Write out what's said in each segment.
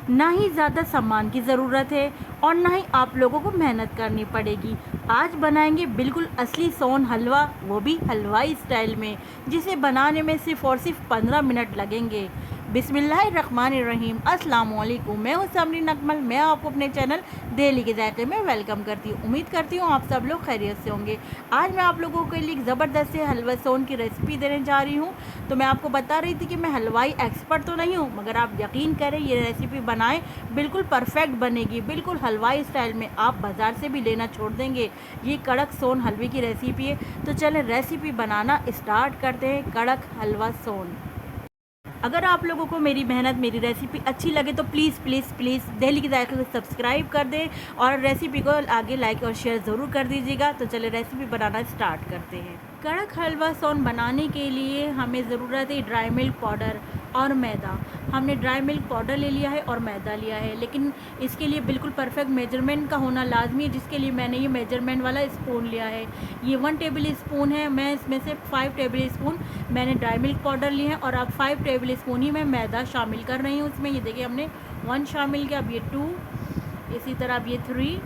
ना ही ज़्यादा सामान की ज़रूरत है और ना ही आप लोगों को मेहनत करनी पड़ेगी। आज बनाएंगे बिल्कुल असली सोन हलवा, वो भी हलवाई स्टाइल में, जिसे बनाने में सिर्फ़ और सिर्फ 15 मिनट लगेंगे। बिस्मिल्लाहिर्रहमानिर्रहीम। अस्सलाम वालेकुम। मैं हूँ समरीन अकमल। मैं आपको अपने चैनल डेली के जायके में वेलकम करती हूँ। उम्मीद करती हूँ आप सब लोग खैरियत से होंगे। आज मैं आप लोगों के लिए एक ज़बरदस्त से हलवा सोन की रेसिपी देने जा रही हूँ। तो मैं आपको बता रही थी कि मैं हलवाई एक्सपर्ट तो नहीं हूँ, मगर आप यकीन करें ये रेसिपी बनाएं बिल्कुल परफेक्ट बनेगी, बिल्कुल हलवाई स्टाइल में। आप बाज़ार से भी लेना छोड़ देंगे। ये कड़क सोन हलवे की रेसिपी है। तो चलें रेसिपी बनाना स्टार्ट करते हैं। कड़क हलवा सोन। अगर आप लोगों को मेरी मेहनत, मेरी रेसिपी अच्छी लगे तो प्लीज़ प्लीज़ प्लीज़ डेली के जायके को सब्सक्राइब कर दें और रेसिपी को आगे लाइक और शेयर ज़रूर कर दीजिएगा। तो चलिए रेसिपी बनाना स्टार्ट करते हैं। कड़क हलवा सोन बनाने के लिए हमें ज़रूरत है ड्राई मिल्क पाउडर और मैदा। हमने ड्राई मिल्क पाउडर ले लिया है और मैदा लिया है, लेकिन इसके लिए बिल्कुल परफेक्ट मेजरमेंट का होना लाजमी है, जिसके लिए मैंने ये मेजरमेंट वाला स्पून लिया है। ये 1 टेबल स्पून है। मैं इसमें से 5 टेबल स्पून मैंने ड्राई मिल्क पाउडर लिए हैं और अब 5 टेबल स्पून ही मैं मैदा शामिल कर रही हूँ इसमें। ये देखिए हमने 1 शामिल किया, अब ये 2, इसी तरह अब ये 3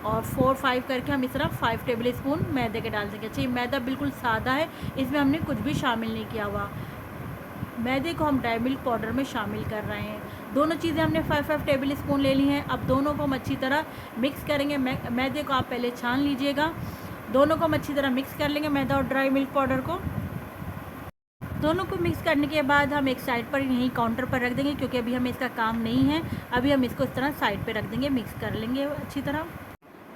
और 4 5 करके हम इस तरह 5 टेबल स्पून मैदे के डाल देंगे। अच्छा, ये मैदा बिल्कुल सादा है, इसमें हमने कुछ भी शामिल नहीं किया हुआ। मैदे को हम ड्राई मिल्क पाउडर में शामिल कर रहे हैं। दोनों चीज़ें हमने 5 टेबल स्पून ले ली हैं। अब दोनों को हम अच्छी तरह मिक्स करेंगे। मैदे को आप पहले छान लीजिएगा। दोनों को हम अच्छी तरह मिक्स कर लेंगे, मैदा और ड्राई मिल्क पाउडर को। दोनों को मिक्स करने के बाद हम एक साइड पर यहीं काउंटर पर रख देंगे, क्योंकि अभी हमें इसका काम नहीं है। अभी हम इसको इस तरह साइड पे रख देंगे, मिक्स कर लेंगे अच्छी तरह।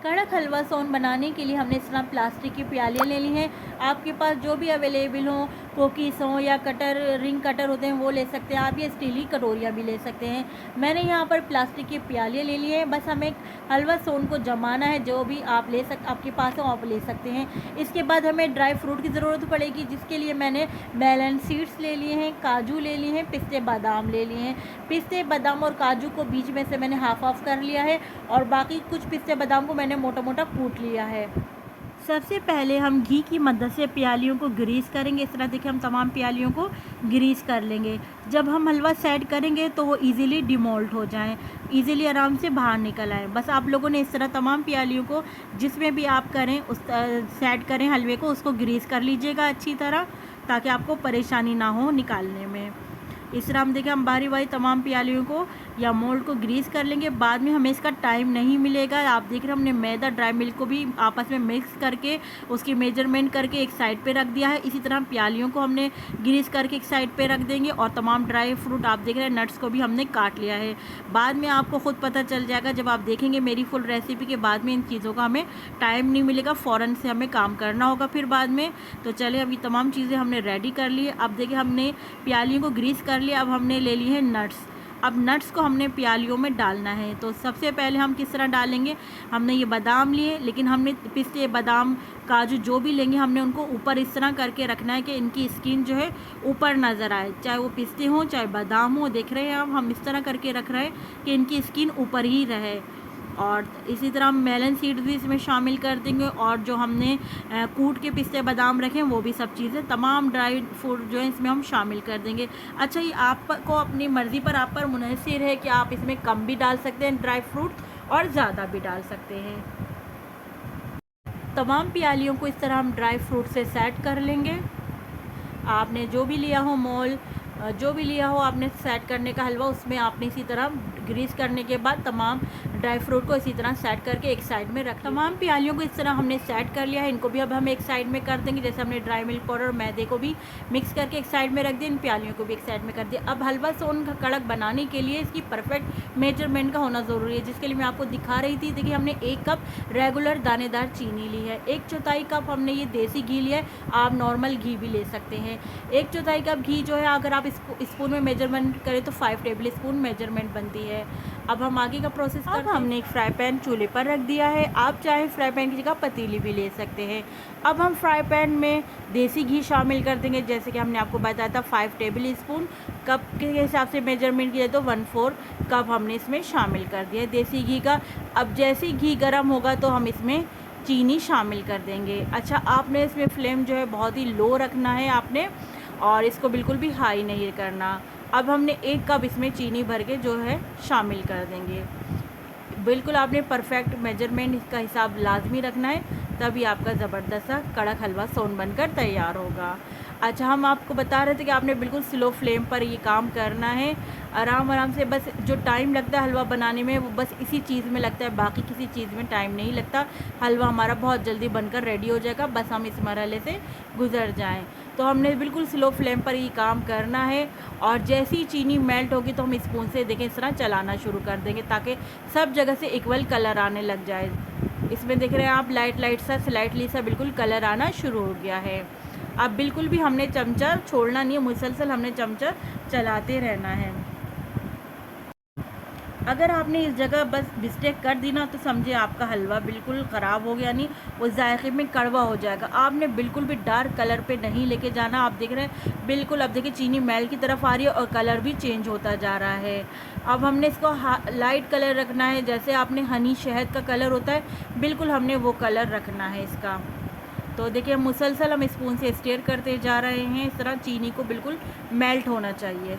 कड़क हलवा सोन बनाने के लिए हमने इस तरह प्लास्टिक की प्यालियाँ ले ली हैं। आपके पास जो भी अवेलेबल हो, कोकीस हो या कटर, रिंग कटर होते हैं, वो ले सकते हैं आप। ये स्टील की कटोरियाँ भी ले सकते हैं। मैंने यहाँ पर प्लास्टिक की प्यालियाँ ले ली हैं। बस हमें हलवा सोन को जमाना है। जो भी आप आपके पास हो आप ले सकते हैं। इसके बाद हमें ड्राई फ्रूट की ज़रूरत पड़ेगी, जिसके लिए मैंने मेलन सीड्स ले लिए हैं, काजू ले लिए हैं, पिस्ते बादाम ले लिए हैं। पिस्ते बादाम और काजू को बीच में से मैंने हाफ ऑफ कर लिया है और बाकी कुछ पिस्ते बादाम को मैंने मोटा मोटा कूट लिया है। सबसे पहले हम घी की मदद से प्यालियों को ग्रीस करेंगे। इस तरह देखिए हम तमाम प्यालियों को ग्रीस कर लेंगे। जब हम हलवा सेट करेंगे तो वो इजीली डिमोल्ट हो जाएं, इजीली आराम से बाहर निकल आए। बस आप लोगों ने इस तरह तमाम प्यालियों को जिसमें भी आप करें उस सेट करें हलवे को, उसको ग्रीस कर लीजिएगा अच्छी तरह, ताकि आपको परेशानी ना हो निकालने में। इस तरह हम देखिए हम बारी बारी तमाम प्यालियों को या मोल्ड को ग्रीस कर लेंगे। बाद में हमें इसका टाइम नहीं मिलेगा। आप देख रहे हैं हमने मैदा ड्राई मिल्क को भी आपस में मिक्स करके उसकी मेजरमेंट करके एक साइड पे रख दिया है। इसी तरह प्यालियों को हमने ग्रीस करके एक साइड पे रख देंगे और तमाम ड्राई फ्रूट आप देख रहे हैं नट्स को भी हमने काट लिया है। बाद में आपको ख़ुद पता चल जाएगा जब आप देखेंगे मेरी फुल रेसिपी के बाद में इन चीज़ों का हमें टाइम नहीं मिलेगा, फ़ौरन से हमें काम करना होगा फिर बाद में। तो चलिए अभी तमाम चीज़ें हमने रेडी कर ली है। अब देखिए हमने प्यालियों को ग्रीस कर लिया। अब हमने ले ली है नट्स। अब नट्स को हमने प्यालियों में डालना है। तो सबसे पहले हम किस तरह डालेंगे, हमने ये बादाम लिए, लेकिन हमने पिस्ते बादाम काजू जो भी लेंगे हमने उनको ऊपर इस तरह करके रखना है कि इनकी स्किन जो है ऊपर नज़र आए, चाहे वो पिस्ते हों चाहे बादाम हो। देख रहे हैं हम इस तरह करके रख रहे हैं कि इनकी स्किन ऊपर ही रहे। और इसी तरह हम मेलन सीड्स भी इसमें शामिल कर देंगे और जो हमने कूट के पिस्ते बादाम रखे हैं वो भी सब चीज़ें तमाम ड्राई फ्रूट जो है इसमें हम शामिल कर देंगे। अच्छा, ये आपको अपनी मर्ज़ी पर आप पर मुनहसर है कि आप इसमें कम भी डाल सकते हैं ड्राई फ्रूट और ज़्यादा भी डाल सकते हैं। तमाम प्यालियों को इस तरह हम ड्राई फ्रूट से सेट कर लेंगे। आपने जो भी लिया हो मोल, जो भी लिया हो आपने सेट करने का हलवा, उसमें आपने इसी तरह ग्रीस करने के बाद तमाम ड्राई फ्रूट को इसी तरह सेट करके एक साइड में रख। तमाम प्यालियों को इस तरह हमने सेट कर लिया है। इनको भी अब हम एक साइड में कर देंगे। जैसे हमने ड्राई मिल्क पाउडर और मैदे को भी मिक्स करके एक साइड में रख दिया, इन प्यालियों को भी एक साइड में कर दिया। अब हलवा सोन का कड़क बनाने के लिए इसकी परफेक्ट मेजरमेंट का होना ज़रूरी है, जिसके लिए मैं आपको दिखा रही थी। देखिए हमने 1 कप रेगुलर दानेदार चीनी ली है, 1/4 कप हमने ये देसी घी लिया है। आप नॉर्मल घी भी ले सकते हैं। 1/4 कप घी जो है अगर आप स्पून में मेजरमेंट करें तो 5 टेबल स्पून मेजरमेंट बनती है। अब हम आगे का प्रोसेस करते हैं। हमने एक फ्राई पैन चूल्हे पर रख दिया है। आप चाहे फ्राई पैन की जगह पतीली भी ले सकते हैं। अब हम फ्राई पैन में देसी घी शामिल कर देंगे। जैसे कि हमने आपको बताया था 5 टेबल स्पून, कप के हिसाब से मेजरमेंट किया तो 1/4 कप हमने इसमें शामिल कर दिया देसी घी का। अब जैसे ही घी गर्म होगा तो हम इसमें चीनी शामिल कर देंगे। अच्छा, आपने इसमें फ्लेम जो है बहुत ही लो रखना है आपने, और इसको बिल्कुल भी हाई नहीं करना। अब हमने 1 कप इसमें चीनी भर के जो है शामिल कर देंगे। बिल्कुल आपने परफेक्ट मेजरमेंट इसका हिसाब लाजमी रखना है, तभी आपका ज़बरदस्त सा कड़क हलवा सोन बनकर तैयार होगा। अच्छा, हम आपको बता रहे थे कि आपने बिल्कुल स्लो फ्लेम पर ये काम करना है, आराम आराम से। बस जो टाइम लगता है हलवा बनाने में वो बस इसी चीज़ में लगता है, बाकी किसी चीज़ में टाइम नहीं लगता। हलवा हमारा बहुत जल्दी बनकर रेडी हो जाएगा, बस हम इस मरहले से गुजर जाएं। तो हमने बिल्कुल स्लो फ्लेम पर ये काम करना है, और जैसी ही चीनी मेल्ट होगी तो हम स्पून से देखें इस तरह चलाना शुरू कर देंगे ताकि सब जगह से इक्वल कलर आने लग जाए। इसमें देख रहे हैं आप लाइट सा स्लाइटली सा बिल्कुल कलर आना शुरू हो गया है। अब बिल्कुल भी हमने चमचा छोड़ना नहीं है, मुसलसल हमने चमचा चलाते रहना है। अगर आपने इस जगह बस मिस्टेक कर दी ना तो समझे आपका हलवा बिल्कुल ख़राब हो गया, नहीं वो जायके में कड़वा हो जाएगा। आपने बिल्कुल भी डार्क कलर पे नहीं लेके जाना। आप देख रहे हैं बिल्कुल, अब देखिए चीनी मेल्ट की तरफ आ रही है और कलर भी चेंज होता जा रहा है। अब हमने इसको लाइट कलर रखना है, जैसे आपने हनी शहद का कलर होता है बिल्कुल हमने वो कलर रखना है इसका। तो देखिए मुसलसल हम स्पून से स्टीयर करते जा रहे हैं, इस तरह चीनी को बिल्कुल मेल्ट होना चाहिए।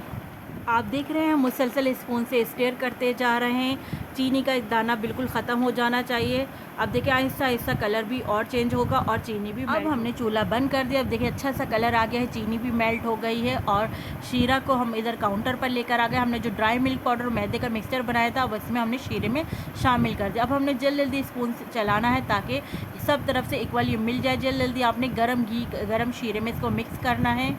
आप देख रहे हैं मुसलसल स्पून से स्टीयर करते जा रहे हैं, चीनी का दाना बिल्कुल ख़त्म हो जाना चाहिए। अब देखिए आहिस्ता आहिस्ता कलर भी और चेंज होगा और चीनी भी। अब हमने चूल्हा बंद कर दिया। अब देखिए अच्छा सा कलर आ गया है, चीनी भी मेल्ट हो गई है और शीरा को हम इधर काउंटर पर लेकर आ गए। हमने जो ड्राई मिल्क पाउडर मैदे का मिक्सचर बनाया था अब इसमें हमने शीरे में शामिल कर दिया। अब हमने जल्दी स्पून से चलाना है ताकि सब तरफ से इक्वल ये मिल जाए। जल्दी आपने गर्म शीरे में इसको मिक्स करना है,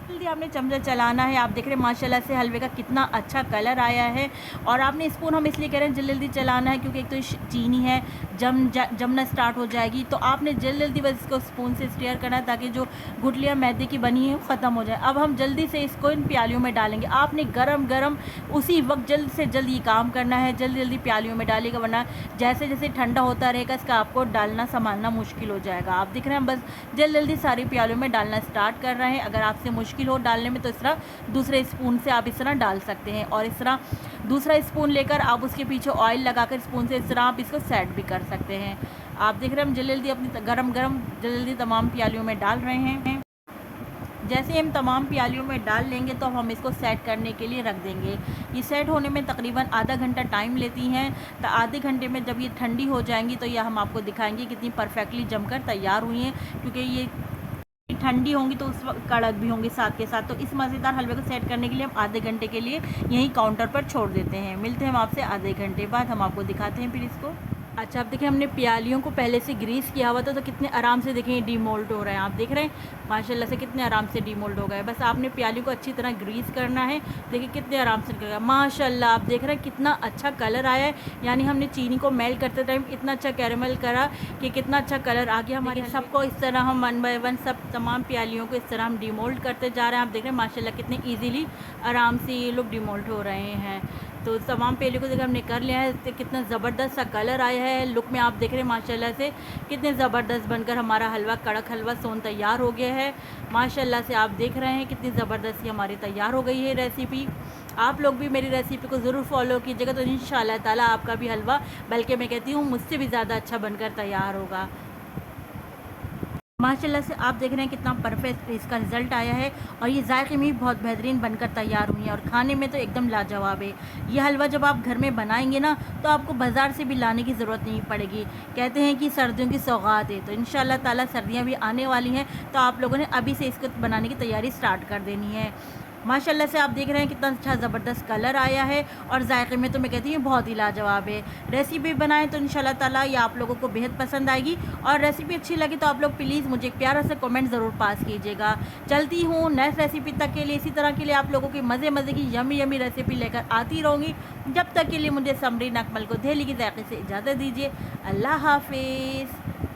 जल्दी आपने चमचा चलाना है। आप देख रहे हैं माशाल्लाह से हलवे का कितना अच्छा कलर आया है। और आपने स्पून हम इसलिए कह रहे हैं जल्दी चलाना है क्योंकि एक तो चीनी है जमना स्टार्ट हो जाएगी, तो आपने जल्दी बस इसको स्पून से स्टीयर करना है ताकि जो गुठलियाँ मैदे की बनी है वो ख़त्म हो जाए। अब हम जल्दी से इसको इन प्यालियों में डालेंगे। आपने गरम उसी वक्त जल्द से जल्द ये काम करना है, जल्दी प्यालियों में डालिएगा, वरना जैसे जैसे ठंडा होता रहेगा इसका आपको डालना संभालना मुश्किल हो जाएगा। आप देख रहे हैं बस जल्दी सारी प्यालियों में डालना स्टार्ट कर रहे हैं। अगर आपसे मुश्किल हो डालने में तो इस तरह दूसरे स्पून से आप इस तरह डाल सकते हैं, और इस तरह दूसरा स्पून लेकर आप उसके पीछे ऑयल लगाकर स्पून से इस तरह आप इसको सेट भी कर सकते हैं। आप देख रहे हैं हम जल्दी अपनी गरम जल्दी तमाम प्यालियों में डाल रहे हैं। जैसे हम तमाम प्यालियों में डाल लेंगे तो हम इसको सेट करने के लिए रख देंगे। ये सेट होने में तकरीबन आधा घंटा टाइम लेती हैं, तो आधे घंटे में जब ये ठंडी हो जाएंगी तो यह हम आपको दिखाएंगे कितनी परफेक्टली जमकर तैयार हुई हैं, क्योंकि ये ठंडी होंगी तो उस वक्त कड़क भी होंगी साथ के साथ। तो इस मज़ेदार हलवे को सेट करने के लिए हम आधे घंटे के लिए यहीं काउंटर पर छोड़ देते हैं। मिलते हैं हम आपसे आधे घंटे बाद, हम आपको दिखाते हैं फिर इसको। अच्छा, आप देखिए हमने प्यालियों को पहले से ग्रीस किया हुआ था तो कितने आराम से देखें डीमोल्ड हो रहे हैं। आप देख रहे हैं माशाल्लाह से कितने आराम से डीमोल्ड हो गए। बस आपने प्यालियों को अच्छी तरह ग्रीस करना है। देखिए कितने आराम से निकल गया माशाल्लाह। आप देख रहे हैं कितना अच्छा कलर आया है, यानी हमने चीनी को मेल्ट करते टाइम इतना अच्छा कैरेमल करा कि कितना अच्छा कलर आ गया हमारे। सबको इस तरह हम 1 बाय 1 सब तमाम प्यालियों को इस तरह हम डीमोल्ड करते जा रहे हैं। आप देख रहे हैं माशाल्लाह कितने ईजीली आराम से ये लोग डीमोल्ड हो रहे हैं। तो तमाम प्यालियों को देखिए हमने कर लिया है। कितना ज़बरदस्त सा कलर आया है, लुक में आप देख रहे हैं माशाल्लाह से कितने ज़बरदस्त बनकर हमारा हलवा कड़क हलवा सोन तैयार हो गया है। माशाल्लाह से आप देख रहे हैं कितनी ज़बरदस्त ही हमारी तैयार हो गई है रेसिपी। आप लोग भी मेरी रेसिपी को ज़रूर फॉलो कीजिएगा तो इंशाअल्लाह ताला आपका भी हलवा, बल्कि मैं कहती हूँ मुझसे भी ज़्यादा अच्छा बनकर तैयार होगा। माशाल्लाह से आप देख रहे हैं कितना परफेक्ट इसका रिज़ल्ट आया है, और ये जायके में भी बहुत बेहतरीन बनकर तैयार हुई है और खाने में तो एकदम लाजवाब है। ये हलवा जब आप घर में बनाएंगे ना तो आपको बाज़ार से भी लाने की ज़रूरत नहीं पड़ेगी। कहते हैं कि सर्दियों की सौगात है, तो इंशाअल्लाह ताला सर्दियाँ भी आने वाली हैं, तो आप लोगों ने अभी से इसको बनाने की तैयारी स्टार्ट कर देनी है। माशाल्लाह से आप देख रहे हैं कितना अच्छा ज़बरदस्त कलर आया है, और जायके में तो मैं कहती हूँ बहुत ही लाजवाब है। रेसिपी बनाएं तो इंशाल्लाह ताला ये आप लोगों को बेहद पसंद आएगी, और रेसिपी अच्छी लगी तो आप लोग प्लीज़ मुझे एक प्यारा सा कमेंट ज़रूर पास कीजिएगा। चलती हूँ नेक्स्ट रेसिपी तक के लिए, इसी तरह के लिए आप लोगों की मज़े की यमी रेसिपी लेकर आती रहूँगी। जब तक के लिए मुझे समरीन अकमल को दहली की जायके से इजाज़त दीजिए। अल्लाह हाफिज़।